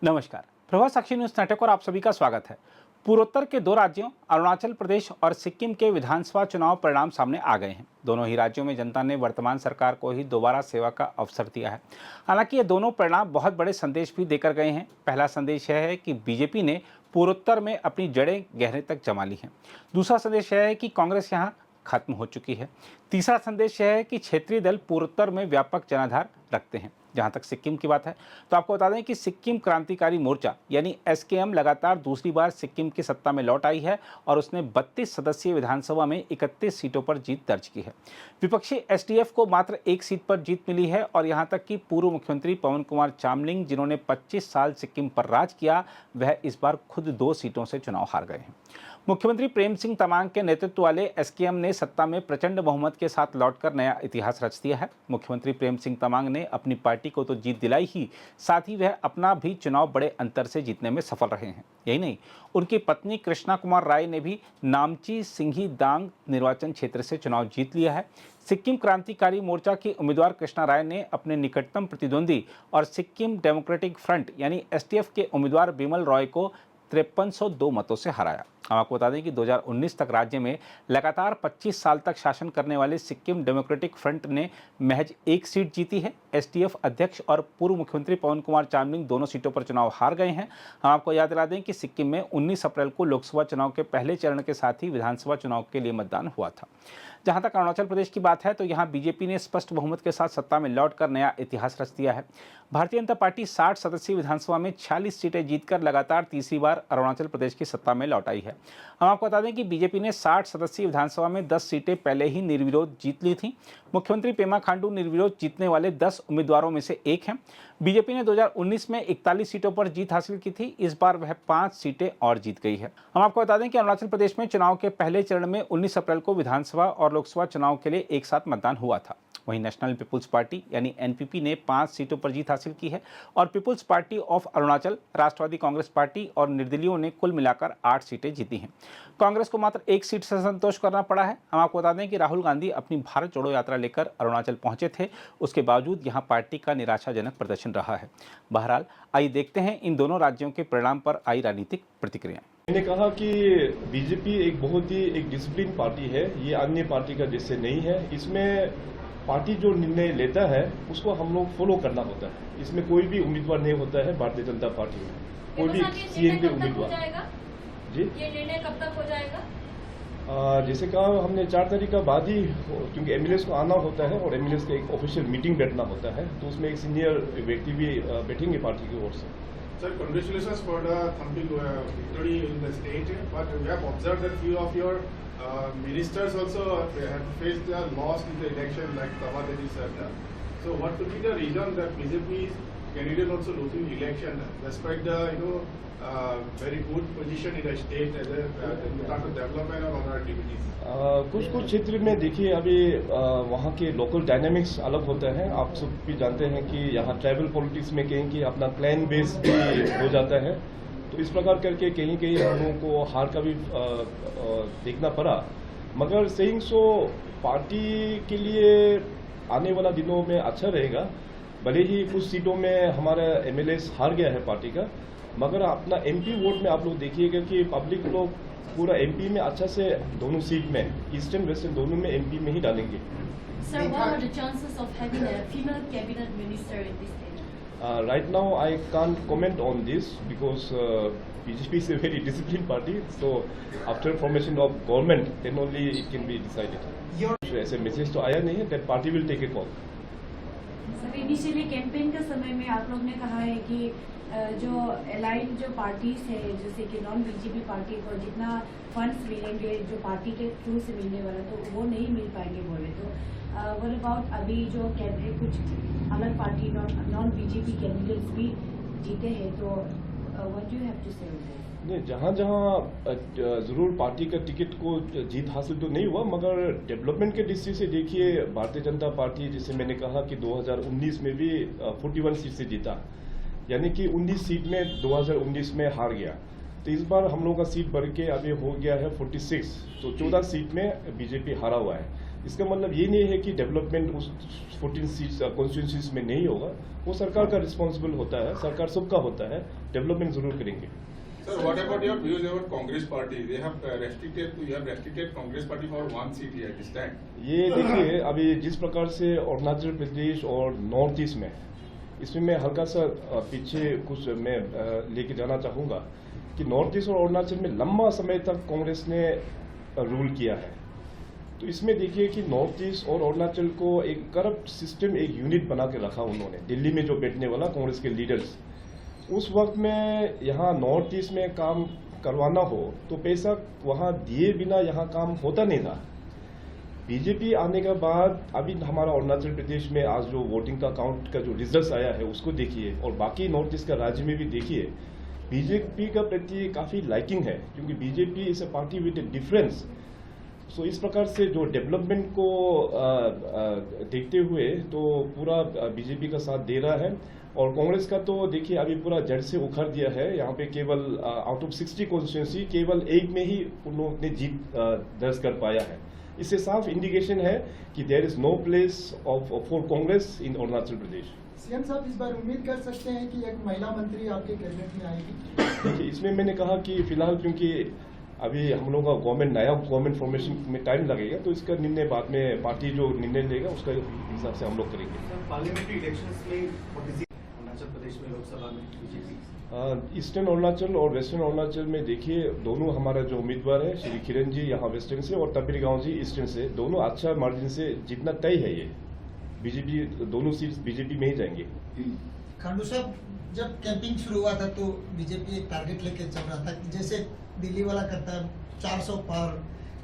नमस्कार। प्रभात साक्षी news network और आप सभी का स्वागत है। पूर्वोत्तर के दो राज्यों अरुणाचल प्रदेश और सिक्किम के विधानसभा चुनाव परिणाम सामने आ गए हैं। दोनों ही राज्यों में जनता ने वर्तमान सरकार को ही दोबारा सेवा का अवसर दिया है। हालांकि ये दोनों परिणाम बहुत बड़े संदेश भी देकर गए हैं। पहला संदेश यह है कि बीजेपी ने पूर्वोत्तर में अपनी जड़ें गहरे तक जमा ली हैं। दूसरा संदेश यह है कि कांग्रेस यहाँ खत्म हो चुकी है। तीसरा संदेश यह है कि क्षेत्रीय दल पूर्वोत्तर में व्यापक जनाधार रखते हैं। जहां तक सिक्किम की बात है तो आपको बता दें कि सिक्किम क्रांतिकारी मोर्चा यानी एसकेएम लगातार दूसरी बार सिक्किम की सत्ता में लौट आई है और उसने 32 सदस्यीय विधानसभा में 31 सीटों पर जीत दर्ज की है। विपक्षी एसडीएफ को मात्र एक सीट पर जीत मिली है और यहां तक कि पूर्व मुख्यमंत्री पवन कुमार चामलिंग जिन्होंने 25 साल सिक्किम पर राज किया, वह इस बार खुद 2 सीटों से चुनाव हार गए हैं। मुख्यमंत्री प्रेम सिंह तमांग के नेतृत्व वाले एसकेएम ने सत्ता में प्रचंड बहुमत के साथ लौटकर नया इतिहास रच दिया है। मुख्यमंत्री प्रेम सिंह तमांग ने अपनी पार्टी को तो जीत दिलाई ही, साथ ही वह अपना भी चुनाव बड़े अंतर से जीतने में सफल रहे हैं। यही नहीं, उनकी पत्नी कृष्णा कुमार राय ने भी नामची सिंघी दांग निर्वाचन क्षेत्र से चुनाव जीत लिया है। सिक्किम क्रांतिकारी मोर्चा की उम्मीदवार कृष्णा राय ने अपने निकटतम प्रतिद्वंदी और सिक्किम डेमोक्रेटिक फ्रंट यानी एसटीएफ के उम्मीदवार बिमल रॉय को 5302 मतों से हराया। हम आपको बता दें कि 2019 तक राज्य में लगातार 25 साल तक शासन करने वाले सिक्किम डेमोक्रेटिक फ्रंट ने महज एक सीट जीती है। एसटीएफ अध्यक्ष और पूर्व मुख्यमंत्री पवन कुमार चामलिंग दोनों सीटों पर चुनाव हार गए हैं। हम आपको याद दिला दें कि सिक्किम में 19 अप्रैल को लोकसभा चुनाव के पहले चरण के साथ ही विधानसभा चुनाव के लिए मतदान हुआ था। जहां तक अरुणाचल प्रदेश की बात है तो यहां बीजेपी ने स्पष्ट बहुमत के साथ सत्ता में लौटकर नया इतिहास रच दिया है। भारतीय जनता पार्टी 60 सदस्यीय विधानसभा में 46 सीटें जीतकर लगातार तीसरी बार अरुणाचल प्रदेश की सत्ता में लौट आई है। हम आपको बता दें कि बीजेपी ने 60 सदस्यीय विधानसभा में 10 सीटें पहले ही निर्विरोध जीत ली थीं। मुख्यमंत्री पेमा खांडू निर्विरोध जीतने वाले 10 उम्मीदवारों में से एक हैं। बीजेपी ने 2019 में 41 सीटों पर जीत हासिल की थी। इस बार वह 5 सीटें और जीत गई है। हम आपको बता दें कि अरुणाचल प्रदेश में चुनाव के पहले चरण में 19 अप्रैल को विधानसभा और लोकसभा चुनाव के लिए एक साथ मतदान हुआ था। वहीं नेशनल पीपुल्स पार्टी यानी एनपीपी ने 5 सीटों पर जीत हासिल की है और पीपुल्स पार्टी ऑफ अरुणाचल, राष्ट्रवादी कांग्रेस पार्टी और निर्दलीयों ने कुल मिलाकर 8 सीटें जीती हैं। कांग्रेस को मात्र एक सीट से संतोष करना पड़ा है। हम आपको बता दें कि राहुल गांधी अपनी भारत जोड़ो यात्रा लेकर अरुणाचल पहुंचे थे, उसके बावजूद यहां पार्टी का निराशाजनक प्रदर्शन रहा है। बहरहाल, आइए देखते हैं इन दोनों राज्यों के परिणाम पर आई राजनीतिक प्रतिक्रिया। मैंने कहा कि बीजेपी एक बहुत ही एक डिसिप्लिन पार्टी है, ये अन्य पार्टी का जैसे नहीं है। इसमें पार्टी जो निर्णय लेता है उसको हम लोग फॉलो करना होता है। इसमें कोई भी उम्मीदवार नहीं होता है भारतीय जनता पार्टी में, कोई भी सीएम के उम्मीदवार। जी, ये निर्णय कब तक हो जाएगा? जैसे कहा हमने 4 तारीख का बाद ही, क्योंकि एमएलएस को आना होता है और एमएलएस का एक ऑफिशियल मीटिंग बैठना होता है, तो उसमें एक सीनियर व्यक्ति भी बैठेंगे पार्टी की ओर से। Sir, congratulations for the thumping victory in the state. But we have observed that few of your ministers also have faced a loss in the election, like Tawaderi Sarda. So, what could be the reason that BJP candidate also losing election, despite the very good position in the state as a development or other activities? कुछ क्षेत्र में देखिए अभी वहाँ के local dynamics अलग होते हैं। आप सब भी जानते हैं कि यहाँ ट्राइबल पॉलिटिक्स में कहीं कि अपना क्लैन बेस भी हो जाता है, तो इस प्रकार करके कहीं कहीं हम लोगों को हार का भी देखना पड़ा। मगर सेइंग सो पार्टी के लिए आने वाला दिनों में अच्छा रहेगा। भले ही कुछ सीटों में हमारा एमएलएस हार गया है पार्टी का, मगर अपना एमपी वोट में आप लोग देखिएगा कि पब्लिक लोग पूरा एमपी में अच्छा से दोनों सीट में, ईस्टर्न वेस्टर्न दोनों में एमपी में ही डालेंगे। Sir, what are the chances of having a female cabinet minister in this state? Right now I can't comment on this because BJP is a very disciplined party, so after formation of government then only it can be decided. So ऐसे message तो आया नहीं है, that party will take a call. Sir, initially campaign के समय में आप लोग ने कहा है कि जो अलाइन जो पार्टीज है, जैसे कि नॉन बीजेपी पार्टी को जितना फंड्स मिलेंगे जो पार्टी के थ्रू से मिलने वाला, तो वो नहीं मिल पाएंगे बोले। तो व्हाट अबाउट अभी जो कैंडिडेट कुछ अलग पार्टी नॉन बीजेपी कैंडिडेट्स भी जीते हैं, तो what do you have to say on this? नहीं, जहाँ जहाँ जरूर पार्टी का टिकट को जीत हासिल तो नहीं हुआ, मगर डेवलपमेंट के दृष्टि से देखिए भारतीय जनता पार्टी, जैसे मैंने कहा कि 2019 में भी 41 सीट से जीता, यानी कि 19 सीट में 2019 में हार गया। तो इस बार हम लोगों का सीट बढ़ के अभी हो गया है 46, तो 14 सीट में बीजेपी हारा हुआ है। इसका मतलब ये नहीं है कि डेवलपमेंट उस 14 सीट कॉन्स्टिट्यूंसीज में नहीं होगा, वो सरकार का रिस्पॉन्सिबल होता है, सरकार सबका होता है, डेवलपमेंट जरूर करेंगे। Sir, what about your views about Congress party? They have restricted Congress party for 1 seat here this time. ये देखिए अभी जिस प्रकार से अरुणाचल प्रदेश और नॉर्थ ईस्ट में, इसमें मैं हल्का सा पीछे कुछ मैं लेके जाना चाहूँगा कि नॉर्थ ईस्ट और अरुणाचल में लंबा समय तक कांग्रेस ने रूल किया है। तो इसमें देखिए कि नॉर्थ ईस्ट और अरुणाचल को एक करप्ट सिस्टम, एक यूनिट बना के रखा उन्होंने। दिल्ली में जो बैठने वाला कांग्रेस के लीडर्स, उस वक्त में यहाँ नॉर्थ ईस्ट में काम करवाना हो तो पैसा वहाँ दिए बिना यहाँ काम होता नहीं था। बीजेपी आने के बाद अभी हमारा अरुणाचल प्रदेश में आज जो वोटिंग का काउंट का जो रिजल्ट आया है उसको देखिए, और बाकी नॉर्थ ईस्ट का राज्य में भी देखिए, बीजेपी का प्रति काफ़ी लाइकिंग है, क्योंकि BJP is a party with a difference. So इस प्रकार से जो डेवलपमेंट को देखते हुए तो पूरा बीजेपी का साथ दे रहा है। और कांग्रेस का तो देखिए अभी पूरा जड़ से उखड़ दिया है। यहाँ पे केवल आउट ऑफ 60 कॉन्स्टिट्यूंसी केवल 1 में ही उन्होंने जीत दर्ज कर पाया है। इससे साफ इंडिकेशन है कि there is no place for Congress in Arunachal Pradesh. CM साहब इस बार उम्मीद कर सकते हैं कि एक महिला मंत्री आपके कैबिनेट में आएगी? देखिए इसमें मैंने कहा कि फिलहाल क्योंकि अभी हम लोग का नया गवर्नमेंट फॉर्मेशन में टाइम लगेगा, तो इसका निर्णय बाद में पार्टी जो निर्णय लेगा उसका हिसाब से हम लोग करेंगे। पार्लियामेंट्री इलेक्शंस में अरुणाचल प्रदेश में, लोकसभा में बीजेपी ईस्टर्न अरुणाचल और वेस्टर्न अरुणाचल में देखिए दोनों हमारा जो उम्मीदवार है श्री किरण जी यहाँ वेस्टर्न से और तबीर गांव जी ईस्टर्न से, दोनों अच्छा मार्जिन से जितना तय है। ये बीजेपी दोनों सीट्स बीजेपी में ही जाएंगे। खांडू साहब, जब कैंपिंग शुरू हुआ था तो बीजेपी एक टारगेट लेके चल रहा था कि जैसे दिल्ली वाला करता है 400 पार,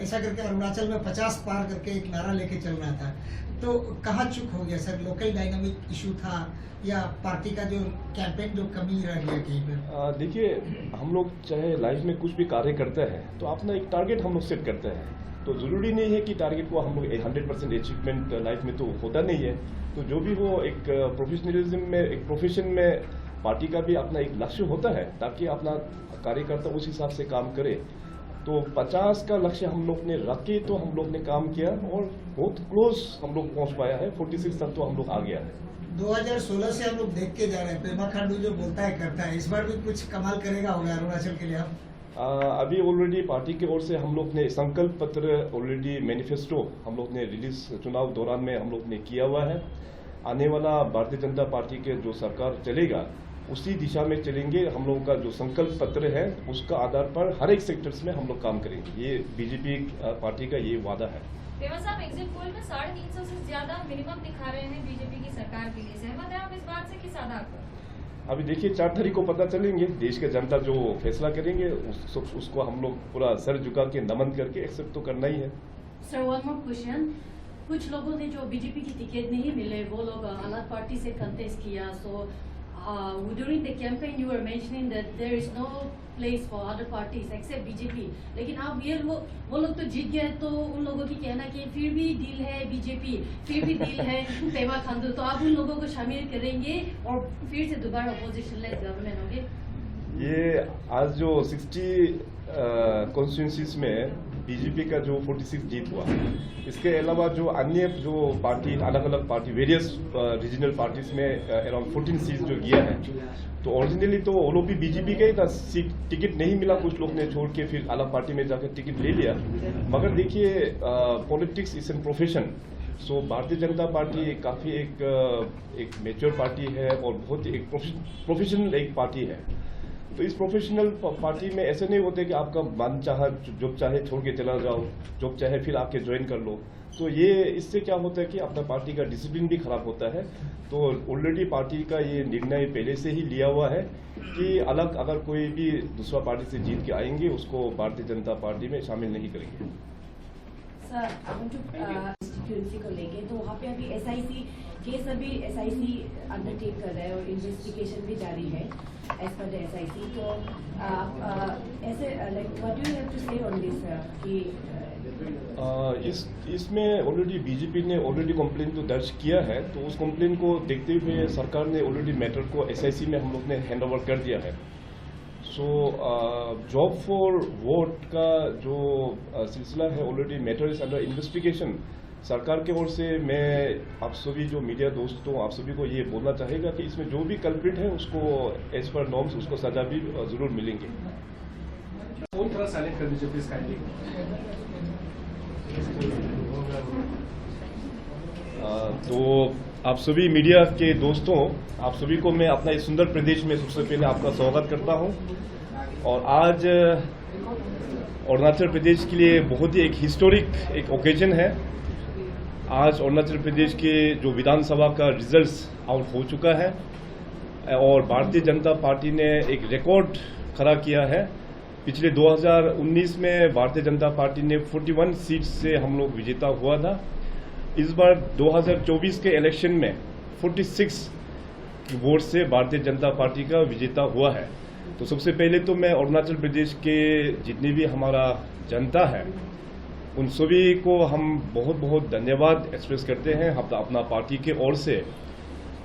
ऐसा करके अरुणाचल में 50 पार करके एक नारा लेके चल रहा था। तो कहाँ चुक हो गया सर? लोकल डायनामिक इशू था या पार्टी का जो कैंपेन जो कमी रह गया कहीं पर? देखिए हम लोग चाहे लाइफ में कुछ भी कार्य करते हैं तो अपना एक टारगेट हम लोग सेट करते हैं, तो ज़रूरी नहीं है कि टारगेट को हम लोग 100% अचीवमेंट लाइफ में तो होता नहीं है। तो जो भी हो एक प्रोफेशनलिज्म में, एक प्रोफेशन में पार्टी का भी अपना एक लक्ष्य होता है ताकि अपना कार्यकर्ता उस हिसाब से काम करे। तो 50 का लक्ष्य हम लोग ने रख के तो हम लोग ने काम किया और बहुत क्लोज हम लोग पहुंच पाया है। 46 तक तो हम लोग आ गया है। 2016 से हम लोग देख के जा रहे हैं, पेमा खांडू जो बोलता है करता है। इस बार भी कुछ कमाल करेगा होगा अरुणाचल के लिए हम? अभी ऑलरेडी पार्टी की ओर से हम लोग ने संकल्प पत्र, ऑलरेडी मैनिफेस्टो हम लोग ने रिलीज चुनाव दौरान में हम लोग ने किया हुआ है। आने वाला भारतीय जनता पार्टी के जो सरकार चलेगा उसी दिशा में चलेंगे। हम लोगों का जो संकल्प पत्र है उसका आधार पर हर एक सेक्टर्स में हम लोग काम करेंगे। ये बीजेपी पार्टी का ये वादा है। पेमा साहब, एग्जिट पोल में 350 से ज्यादा मिनिमम दिखा रहे हैं बीजेपी की सरकार के लिए, सहमत है आप इस बात से किस आधार पर? अभी देखिए 4 तारीख को पता चलेंगे, देश के जनता जो फैसला करेंगे उसको हम लोग पूरा सर झुका के नमन करके एक्सेप्ट तो करना ही है। Sir, one more question. कुछ लोगों ने जो बीजेपी की टिकट नहीं मिले वो लोग अलग पार्टी से कंटेस्ट किया। सो during the campaign you were mentioning that there is no place for other parties except BJP, लेकिन अब ये वो लोग तो जीत गए, तो उन लोगों की कहना कि फिर भी डील है बीजेपी, फिर भी डील है पेमा खांडू, तो आप उन लोगों को शामिल करेंगे और फिर से दोबारा अपोजिशन-लेस गवर्नमेंट होंगे? ये आज जो 60 कॉन्स्टिट्यूंसीज में बीजेपी का जो 46 जीत हुआ, इसके अलावा जो अन्य जो पार्टी, अलग अलग पार्टी, वेरियस रीजनल पार्टीज में अराउंड 14 सीट जो गया है, तो ओरिजिनली तो वो लोग भी बीजेपी का ही था। सीट टिकट नहीं मिला, कुछ लोग ने छोड़ के फिर अलग पार्टी में जाकर टिकट ले लिया। मगर देखिए politics is an profession. So Bharatiya Janata party काफ़ी एक मैच्योर पार्टी है और बहुत एक प्रोफेशनल एक पार्टी है। तो इस प्रोफेशनल पार्टी में ऐसे नहीं होते कि आपका मन चाहे जब चाहे छोड़ के चला जाओ, जब चाहे फिर आके ज्वाइन कर लो। तो ये इससे क्या होता है कि अपना पार्टी का डिसिप्लिन भी खराब होता है। तो ऑलरेडी पार्टी का ये निर्णय पहले से ही लिया हुआ है कि अलग अगर कोई भी दूसरा पार्टी से जीत के आएंगे उसको भारतीय जनता पार्टी में शामिल नहीं करेंगे। सर, कॉन्स्टिट्यूंसी को लेके तो वहाँ पे अभी SIC केस अभी SIC अंडरटेक कर रहा है और इन्वेस्टिगेशन भी जारी है एज पर द SIC। तो ऐसे like what do you have to say on this कि इसमें ऑलरेडी बीजेपी ने ऑलरेडी कंप्लेन तो दर्ज किया है, तो उस कंप्लेन को देखते हुए सरकार ने ऑलरेडी मैटर को SIC में हम लोग ने हैंड ओवर कर दिया है। सो जॉब फॉर वोट का जो सिलसिला है already matter is under investigation. सरकार की ओर से मैं आप सभी जो मीडिया दोस्तों आप सभी को ये बोलना चाहेगा कि इसमें जो भी कल्प्रिट है उसको एज पर नॉर्म्स उसको सजा भी जरूर मिलेंगे। फोन थोड़ा साइलेंट कर दीजिए प्लीज काइंडली। तो आप सभी मीडिया के दोस्तों आप सभी को मैं अपना इस सुंदर प्रदेश में सबसे पहले आपका स्वागत करता हूं। और आज अरुणाचल प्रदेश के लिए बहुत ही एक हिस्टोरिक एक ओकेजन है। आज अरुणाचल प्रदेश के जो विधानसभा का रिजल्ट्स आउट हो चुका है और भारतीय जनता पार्टी ने एक रिकॉर्ड खड़ा किया है। पिछले 2019 में भारतीय जनता पार्टी ने 41 सीट से हम लोग विजेता हुआ था। इस बार 2024 के इलेक्शन में 46 वोट से भारतीय जनता पार्टी का विजेता हुआ है। तो सबसे पहले तो मैं अरुणाचल प्रदेश के जितने भी हमारा जनता है उन सभी को हम बहुत बहुत धन्यवाद एक्सप्रेस करते हैं अपना पार्टी के ओर से।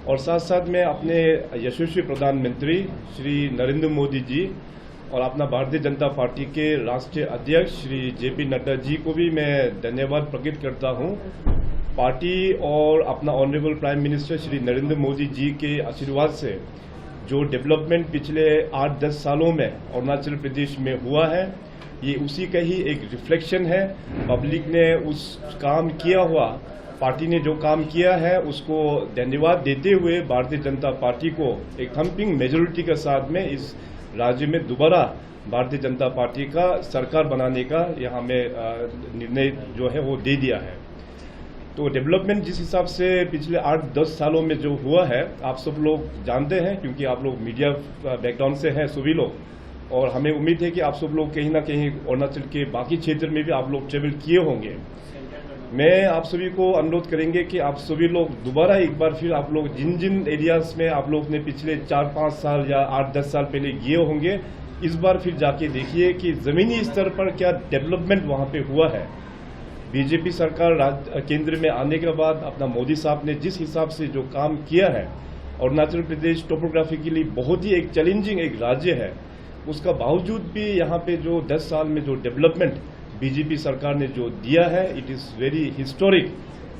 और साथ साथ में अपने यशस्वी प्रधानमंत्री श्री नरेंद्र मोदी जी और अपना भारतीय जनता पार्टी के राष्ट्रीय अध्यक्ष श्री JP नड्डा जी को भी मैं धन्यवाद प्रकट करता हूं। पार्टी और अपना honourable prime minister Shri Narendra Modi ji के आशीर्वाद से जो डेवलपमेंट पिछले 8-10 सालों में अरुणाचल प्रदेश में हुआ है ये उसी का ही एक रिफ्लेक्शन है। पब्लिक ने उस काम किया हुआ पार्टी ने जो काम किया है उसको धन्यवाद देते हुए भारतीय जनता पार्टी को एक थम्पिंग मेजोरिटी के साथ में इस राज्य में दोबारा भारतीय जनता पार्टी का सरकार बनाने का यहाँ में निर्णय जो है वो दे दिया है। तो डेवलपमेंट जिस हिसाब से पिछले 8-10 सालों में जो हुआ है आप सब लोग जानते हैं क्योंकि आप लोग मीडिया बैकग्राउंड से हैं सभी लोग। और हमें उम्मीद है कि आप सब लोग कहीं ना कहीं अरुणाचल के बाकी क्षेत्र में भी आप लोग ट्रेवल किए होंगे। मैं आप सभी को अनुरोध करेंगे कि आप सभी लोग दोबारा एक बार फिर आप लोग जिन जिन एरियाज में आप लोग ने पिछले 4-5 साल या 8-10 साल पहले गए होंगे इस बार फिर जाके देखिए कि जमीनी स्तर पर क्या डेवलपमेंट वहाँ पे हुआ है। बीजेपी सरकार केंद्र में आने के बाद अपना मोदी साहब ने जिस हिसाब से जो काम किया है अरुणाचल प्रदेश टोपोग्राफिकली बहुत ही एक चैलेंजिंग एक राज्य है उसका बावजूद भी यहाँ पे जो 10 साल में जो डेवलपमेंट बीजेपी सरकार ने जो दिया है इट इज़ वेरी हिस्टोरिक।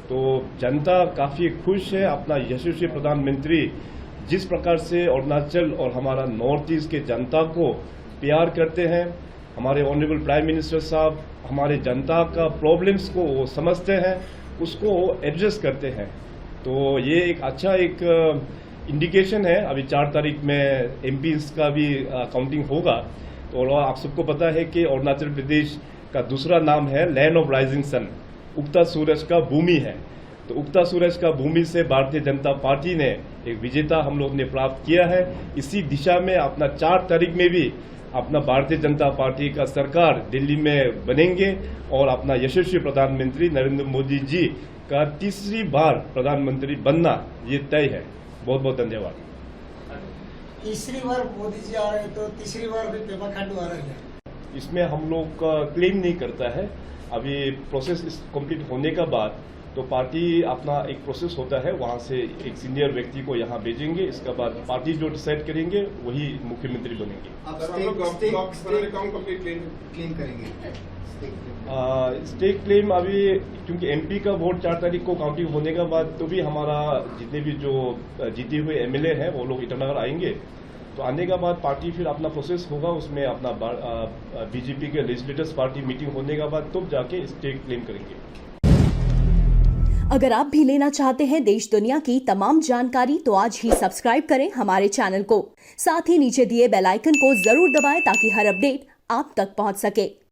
तो जनता काफ़ी खुश है। अपना यशस्वी प्रधानमंत्री जिस प्रकार से अरुणाचल और हमारा नॉर्थ ईस्ट के जनता को प्यार करते हैं हमारे ऑनरेबल प्राइम मिनिस्टर साहब हमारे जनता का प्रॉब्लम्स को वो समझते हैं उसको एड्रेस करते हैं। तो ये एक अच्छा एक इंडिकेशन है। अभी 4 तारीख में MPs का भी काउंटिंग होगा। तो आप सबको पता है कि अरुणाचल प्रदेश का दूसरा नाम है लैंड ऑफ राइजिंग सन, उगता सूरज का भूमि है। तो उगता सूरज का भूमि से भारतीय जनता पार्टी ने एक विजेता हम लोग ने प्राप्त किया है। इसी दिशा में अपना 4 तारीख में भी अपना भारतीय जनता पार्टी का सरकार दिल्ली में बनेंगे और अपना यशस्वी प्रधानमंत्री नरेंद्र मोदी जी का तीसरी बार प्रधानमंत्री बनना ये तय है। बहुत बहुत धन्यवाद। तीसरी बार मोदी जी आ रहे हैं तो तीसरी बार भी पेमा खांडू आ रहे हैं। इसमें हम लोग का क्लेम नहीं करता है। अभी प्रोसेस कंप्लीट होने के बाद तो पार्टी अपना एक प्रोसेस होता है वहाँ से एक सीनियर व्यक्ति को यहाँ भेजेंगे। इसके बाद पार्टी जो डिसाइड करेंगे वही मुख्यमंत्री बनेंगे। आप क्लेम करेंगे स्टेक क्लेम अभी क्योंकि MP का वोट 4 तारीख को काउंटिंग होने के बाद तो भी हमारा जितने भी जो जीते हुए MLA हैं वो लोग ईटानगर आएंगे। तो आने के बाद पार्टी फिर अपना प्रोसेस होगा उसमें अपना BJP के लेजिस्लेटर्स पार्टी मीटिंग होने के बाद तब जाके स्टेक क्लेम करेंगे। अगर आप भी लेना चाहते हैं देश दुनिया की तमाम जानकारी तो आज ही सब्सक्राइब करें हमारे चैनल को। साथ ही नीचे दिए बेल आइकन को जरूर दबाएं ताकि हर अपडेट आप तक पहुंच सके।